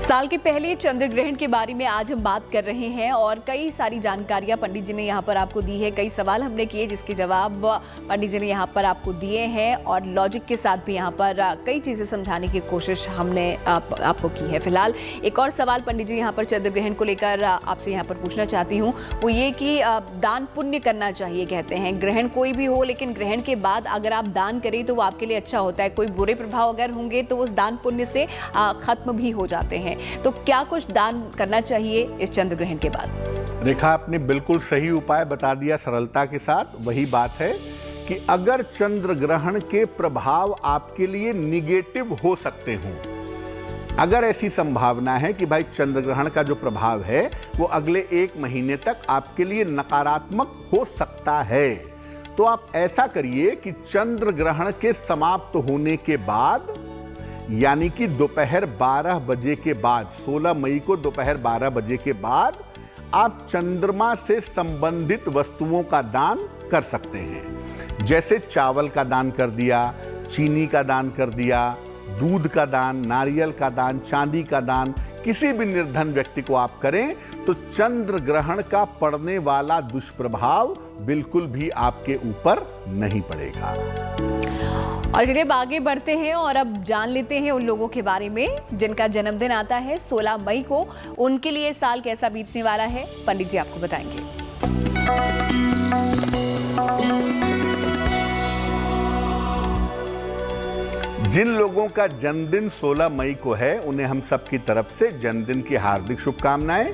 साल के पहले चंद्र ग्रहण के बारे में आज हम बात कर रहे हैं और कई सारी जानकारियां पंडित जी ने यहाँ पर आपको दी है। कई सवाल हमने किए जिसके जवाब पंडित जी ने यहाँ पर आपको दिए हैं और लॉजिक के साथ भी यहाँ पर कई चीज़ें समझाने की कोशिश हमने आपको की है। फिलहाल एक और सवाल पंडित जी यहाँ पर चंद्र ग्रहण को लेकर आपसे यहाँ पर पूछना चाहती हूँ, वो ये कि दान पुण्य करना चाहिए। कहते हैं ग्रहण कोई भी हो, लेकिन ग्रहण के बाद अगर आप दान करें तो वो आपके लिए अच्छा होता है। कोई बुरे प्रभाव अगर होंगे तो उस दान पुण्य से खत्म भी हो जाते हैं। तो क्या कुछ दान करना चाहिए इस चंद्र ग्रहण के बाद? रेखा, आपने बिल्कुल सही उपाय बता दिया सरलता के साथ। वही बात है कि अगर चंद्र ग्रहण के प्रभाव आपके लिए निगेटिव हो सकते हों, अगर ऐसी संभावना है कि भाई चंद्र ग्रहण का जो प्रभाव है वो अगले 1 महीने तक आपके लिए नकारात्मक हो सकता है, तो आप ऐसा करिए कि चंद्र ग्रहण के समाप्त होने के बाद, यानी कि दोपहर 12 बजे के बाद, 16 मई को दोपहर 12 बजे के बाद आप चंद्रमा से संबंधित वस्तुओं का दान कर सकते हैं। जैसे चावल का दान कर दिया, चीनी का दान कर दिया, दूध का दान, नारियल का दान, चांदी का दान, किसी भी निर्धन व्यक्ति को आप करें तो चंद्र ग्रहण का पड़ने वाला दुष्प्रभाव बिल्कुल भी आपके ऊपर नहीं पड़ेगा। और चलिए अब आगे बढ़ते हैं और अब जान लेते हैं उन लोगों के बारे में जिनका जन्मदिन आता है 16 मई को। उनके लिए साल कैसा बीतने वाला है, पंडित जी आपको बताएंगे। जिन लोगों का जन्मदिन 16 मई को है उन्हें हम सबकी तरफ से जन्मदिन की हार्दिक शुभकामनाएं।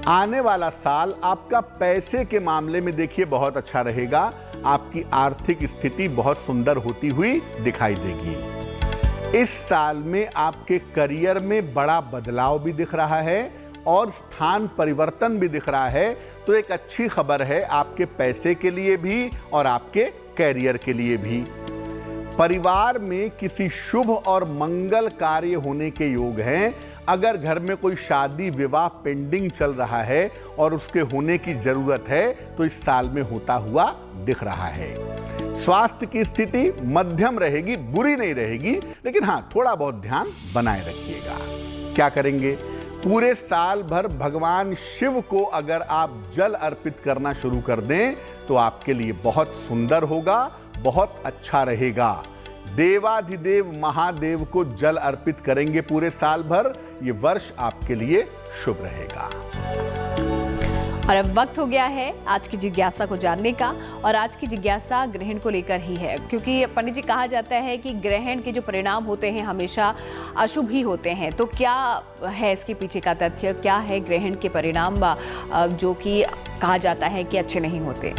आने वाला साल आपका पैसे के मामले में देखिए बहुत अच्छा रहेगा। आपकी आर्थिक स्थिति बहुत सुंदर होती हुई दिखाई देगी। इस साल में आपके करियर में बड़ा बदलाव भी दिख रहा है और स्थान परिवर्तन भी दिख रहा है, तो एक अच्छी खबर है आपके पैसे के लिए भी और आपके करियर के लिए भी। परिवार में किसी शुभ और मंगल कार्य होने के योग हैं। अगर घर में कोई शादी विवाह पेंडिंग चल रहा है और उसके होने की जरूरत है तो इस साल में होता हुआ दिख रहा है। स्वास्थ्य की स्थिति मध्यम रहेगी, बुरी नहीं रहेगी, लेकिन हाँ थोड़ा बहुत ध्यान बनाए रखिएगा। क्या करेंगे? पूरे साल भर भगवान शिव को अगर आप जल अर्पित करना शुरू कर दें तो आपके लिए बहुत सुंदर होगा, बहुत अच्छा रहेगा। देवाधिदेव महादेव को जल अर्पित करेंगे पूरे साल भर, ये वर्ष आपके लिए शुभ रहेगा। और अब वक्त हो गया है आज की जिज्ञासा को जानने का, और आज की जिज्ञासा ग्रहण को लेकर ही है, क्योंकि पंडित जी कहा जाता है कि ग्रहण के जो परिणाम होते हैं हमेशा अशुभ ही होते हैं। तो क्या है इसके पीछे का तथ्य, क्या है ग्रहण के परिणाम जो कि कहा जाता है कि अच्छे नहीं होते?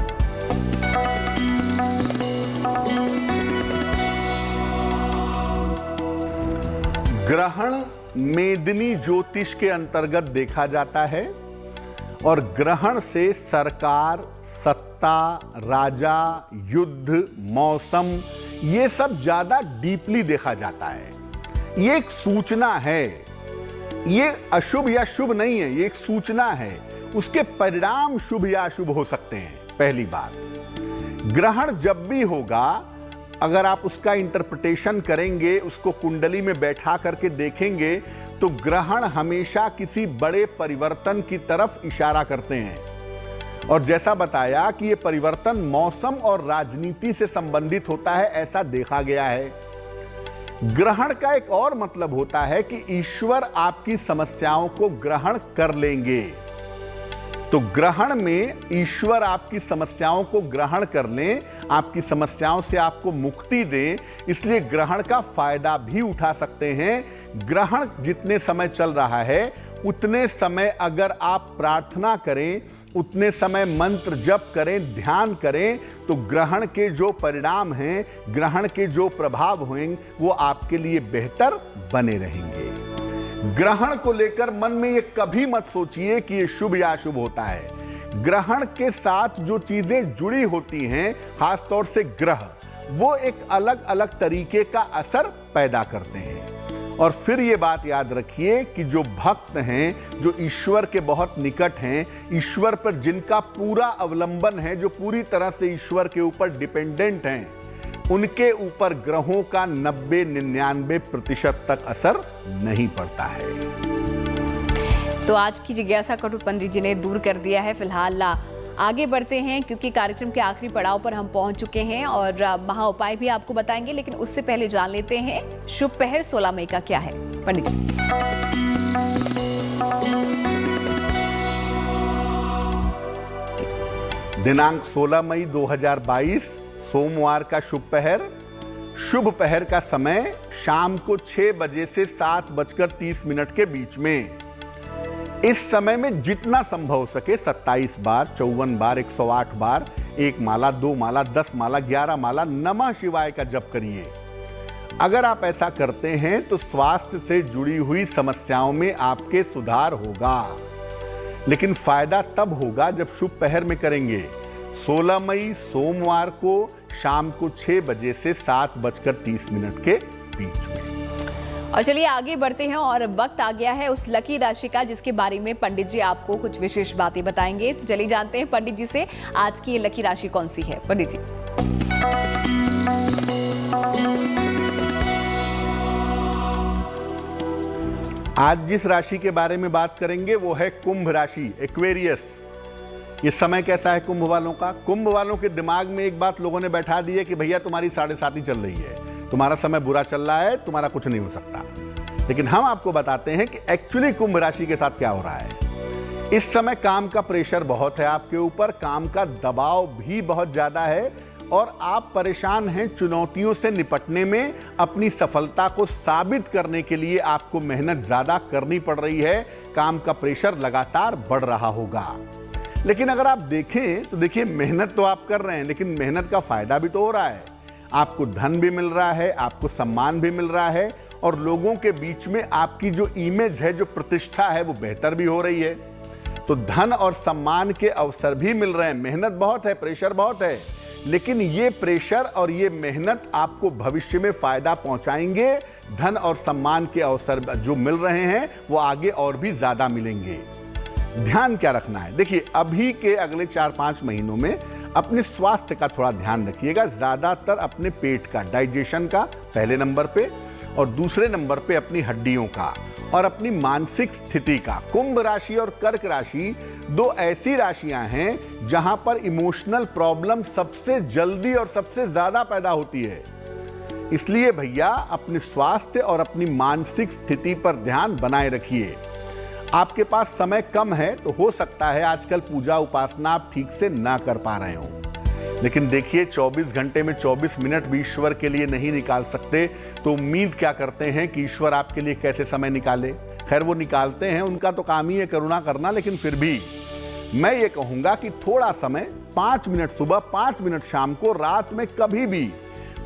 ग्रहण मेदिनी ज्योतिष के अंतर्गत देखा जाता है और ग्रहण से सरकार, सत्ता, राजा, युद्ध, मौसम, ये सब ज्यादा डीपली देखा जाता है। ये एक सूचना है, ये अशुभ या शुभ नहीं है, ये एक सूचना है। उसके परिणाम शुभ या अशुभ हो सकते हैं। पहली बात, ग्रहण जब भी होगा अगर आप उसका इंटरप्रिटेशन करेंगे, उसको कुंडली में बैठा करके देखेंगे तो ग्रहण हमेशा किसी बड़े परिवर्तन की तरफ इशारा करते हैं। और जैसा बताया कि ये परिवर्तन मौसम और राजनीति से संबंधित होता है, ऐसा देखा गया है। ग्रहण का एक और मतलब होता है कि ईश्वर आपकी समस्याओं को ग्रहण कर लेंगे। तो ग्रहण में ईश्वर आपकी समस्याओं को ग्रहण कर लें, आपकी समस्याओं से आपको मुक्ति दें, इसलिए ग्रहण का फायदा भी उठा सकते हैं। ग्रहण जितने समय चल रहा है उतने समय अगर आप प्रार्थना करें, उतने समय मंत्र जप करें, ध्यान करें, तो ग्रहण के जो परिणाम हैं, ग्रहण के जो प्रभाव होंगे वो आपके लिए बेहतर बने रहेंगे। ग्रहण को लेकर मन में ये कभी मत सोचिए कि ये शुभ या अशुभ होता है। ग्रहण के साथ जो चीजें जुड़ी होती हैं, खासतौर से ग्रह, वो एक अलग अलग तरीके का असर पैदा करते हैं। और फिर ये बात याद रखिए कि जो भक्त हैं, जो ईश्वर के बहुत निकट हैं, ईश्वर पर जिनका पूरा अवलंबन है, जो पूरी तरह से ईश्वर के ऊपर डिपेंडेंट हैं, उनके ऊपर ग्रहों का 90-99% तक असर नहीं पड़ता है। तो आज की जिज्ञासा को पंडित जी ने दूर कर दिया है। फिलहाल आगे बढ़ते हैं क्योंकि कार्यक्रम के आखिरी पड़ाव पर हम पहुंच चुके हैं और महा उपाय भी आपको बताएंगे, लेकिन उससे पहले जान लेते हैं शुभ पहर 16 मई का क्या है। पंडित जी, दिनांक 16 मई 2022 सोमवार का शुभ पहर का समय शाम को 6 बजे से 7:30 के बीच में। इस समय में जितना संभव हो सके 27 बार, 54 बार, 108 बार 1 माला, 2 माला, 10 माला, 11 माला नमः शिवाय का जप करिए। अगर आप ऐसा करते हैं तो स्वास्थ्य से जुड़ी हुई समस्याओं में आपके सुधार होगा, लेकिन फायदा तब होगा जब शुभ पहर में करेंगे। 16 मई सोमवार को शाम को 6 बजे से 7:30 के बीच में। और चलिए आगे बढ़ते हैं और वक्त आ गया है उस लकी राशि का जिसके बारे में पंडित जी आपको कुछ विशेष बातें बताएंगे। तो चलिए जानते हैं पंडित जी से आज की ये लकी राशि कौन सी है। पंडित जी, आज जिस राशि के बारे में बात करेंगे वो है कुंभ राशि, एक्वेरियस। ये समय कैसा है कुंभ वालों का? कुंभ वालों के दिमाग में एक बात लोगों ने बैठा दी है कि भैया तुम्हारी 7.5 चल रही है, तुम्हारा समय बुरा चल रहा है, तुम्हारा कुछ नहीं हो सकता। लेकिन हम आपको बताते हैं कि एक्चुअली कुंभ राशि के साथ क्या हो रहा है। इस समय काम का प्रेशर बहुत है आपके ऊपर, काम का दबाव भी बहुत ज्यादा है और आप परेशान हैं। चुनौतियों से निपटने में अपनी सफलता को साबित करने के लिए आपको मेहनत ज्यादा करनी पड़ रही है। काम का प्रेशर लगातार बढ़ रहा होगा। लेकिन अगर आप देखें तो देखिए, मेहनत तो आप कर रहे हैं, लेकिन मेहनत का फायदा भी तो हो रहा है। आपको धन भी मिल रहा है, आपको सम्मान भी मिल रहा है और लोगों के बीच में आपकी जो इमेज है, जो प्रतिष्ठा है, वो बेहतर भी हो रही है। तो धन और सम्मान के अवसर भी मिल रहे हैं। मेहनत बहुत है, प्रेशर बहुत है, लेकिन ये प्रेशर और ये मेहनत आपको भविष्य में फायदा पहुंचाएंगे। धन और सम्मान के अवसर जो मिल रहे हैं वो आगे और भी ज्यादा मिलेंगे। ध्यान क्या रखना है? देखिए, अभी के अगले 4-5 महीनों में अपने स्वास्थ्य का थोड़ा ध्यान रखिएगा। ज्यादातर अपने पेट का, डाइजेशन का पहले नंबर पे, और दूसरे नंबर पे अपनी हड्डियों का और अपनी मानसिक स्थिति का। कुंभ राशि और कर्क राशि 2 ऐसी राशियां हैं जहां पर इमोशनल प्रॉब्लम सबसे जल्दी और सबसे ज्यादा पैदा होती है। इसलिए भैया अपने स्वास्थ्य और अपनी मानसिक स्थिति पर ध्यान बनाए रखिए। आपके पास समय कम है तो हो सकता है आजकल पूजा उपासना आप ठीक से ना कर पा रहे हो, लेकिन देखिए 24 घंटे में 24 मिनट भी ईश्वर के लिए नहीं निकाल सकते तो उम्मीद क्या करते हैं कि ईश्वर आपके लिए कैसे समय निकाले? खैर, वो निकालते हैं, उनका तो काम ही है करुणा करना। लेकिन फिर भी मैं ये कहूंगा कि थोड़ा समय, 5 मिनट सुबह, 5 मिनट शाम को, रात में कभी भी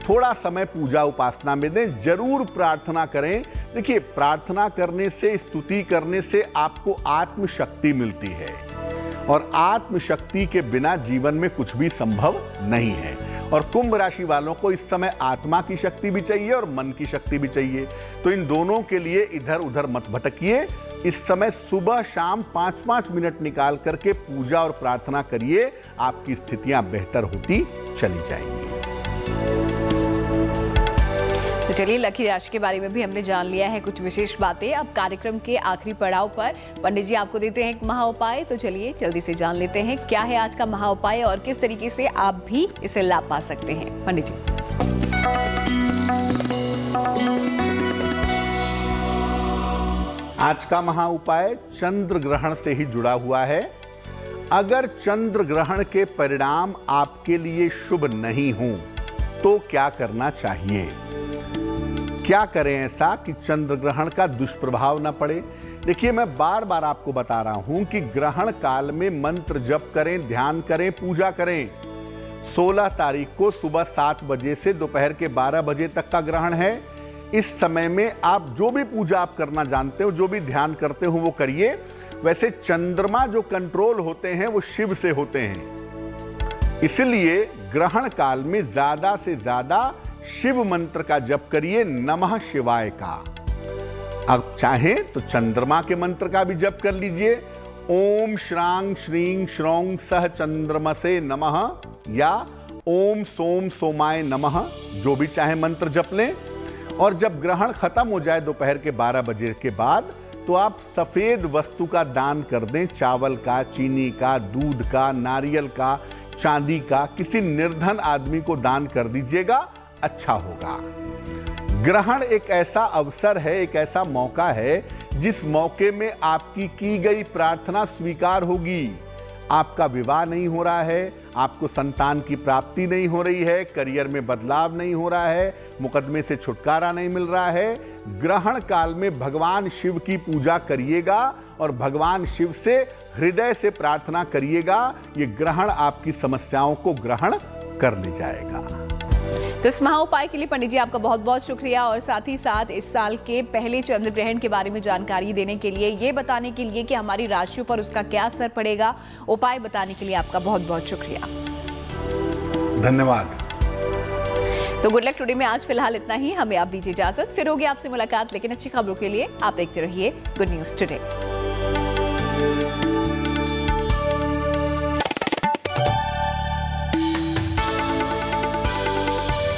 थोड़ा समय पूजा उपासना में दें। जरूर प्रार्थना करें। देखिए, प्रार्थना करने से, स्तुति करने से आपको आत्मशक्ति मिलती है और आत्मशक्ति के बिना जीवन में कुछ भी संभव नहीं है। और कुंभ राशि वालों को इस समय आत्मा की शक्ति भी चाहिए और मन की शक्ति भी चाहिए। तो इन दोनों के लिए इधर उधर मत भटकिए। इस समय सुबह शाम 5-5 मिनट निकाल करके पूजा और प्रार्थना करिए, आपकी स्थितियां बेहतर होती चली जाएंगी। तो चलिए, लकी राशि के बारे में भी हमने जान लिया है कुछ विशेष बातें। अब कार्यक्रम के आखिरी पड़ाव पर पंडित जी आपको देते हैं एक महा उपाय। तो चलिए जल्दी से जान लेते हैं क्या है आज का महा उपाय और किस तरीके से आप भी इसे लाभ पा सकते हैं। पंडित जी, आज का महा उपाय चंद्र ग्रहण से ही जुड़ा हुआ है। अगर चंद्र ग्रहण के परिणाम आपके लिए शुभ नहीं हों तो क्या करना चाहिए? क्या करें ऐसा कि चंद्र ग्रहण का दुष्प्रभाव न पड़े? देखिए, मैं बार बार आपको बता रहा हूं कि ग्रहण काल में मंत्र जप करें, ध्यान करें, पूजा करें। 16 तारीख को सुबह 7 बजे से दोपहर के 12 बजे तक का ग्रहण है। इस समय में आप जो भी पूजा आप करना जानते हो, जो भी ध्यान करते हो, वो करिए। वैसे चंद्रमा जो कंट्रोल होते हैं वो शिव से होते हैं, इसलिए ग्रहण काल में ज्यादा से ज्यादा शिव मंत्र का जप करिए, नमः शिवाय का। अब चाहें तो चंद्रमा के मंत्र का भी जप कर लीजिए, ओम श्रांग श्रींग श्रौंग सह चंद्रमसे नमः या ओम सोम सोमाय नमः, जो भी चाहे मंत्र जप लें। और जब ग्रहण खत्म हो जाए दोपहर के 12 बजे के बाद, तो आप सफेद वस्तु का दान कर दें, चावल का, चीनी का, दूध का, नारियल का, चांदी का, किसी निर्धन आदमी को दान कर दीजिएगा, अच्छा होगा। ग्रहण एक ऐसा अवसर है, एक ऐसा मौका है जिस मौके में आपकी की गई प्रार्थना स्वीकार होगी। आपका विवाह नहीं हो रहा है, आपको संतान की प्राप्ति नहीं हो रही है, करियर में बदलाव नहीं हो रहा है, मुकदमे से छुटकारा नहीं मिल रहा है, ग्रहण काल में भगवान शिव की पूजा करिएगा और भगवान शिव से हृदय से प्रार्थना करिएगा। ये ग्रहण आपकी समस्याओं को ग्रहण कर ले जाएगा। तो इस महा उपाय के लिए पंडित जी आपका बहुत बहुत शुक्रिया, और साथ ही साथ इस साल के पहले चंद्र ग्रहण के बारे में जानकारी देने के लिए, ये बताने के लिए कि हमारी राशियों पर उसका क्या असर पड़ेगा, उपाय बताने के लिए आपका बहुत बहुत शुक्रिया। धन्यवाद। तो गुड लक टुडे में आज फिलहाल इतना ही। हमें आप दीजिए इजाजत, फिर होगी आपसे मुलाकात, लेकिन अच्छी खबरों के लिए आप देखते रहिए गुड न्यूज टुडे।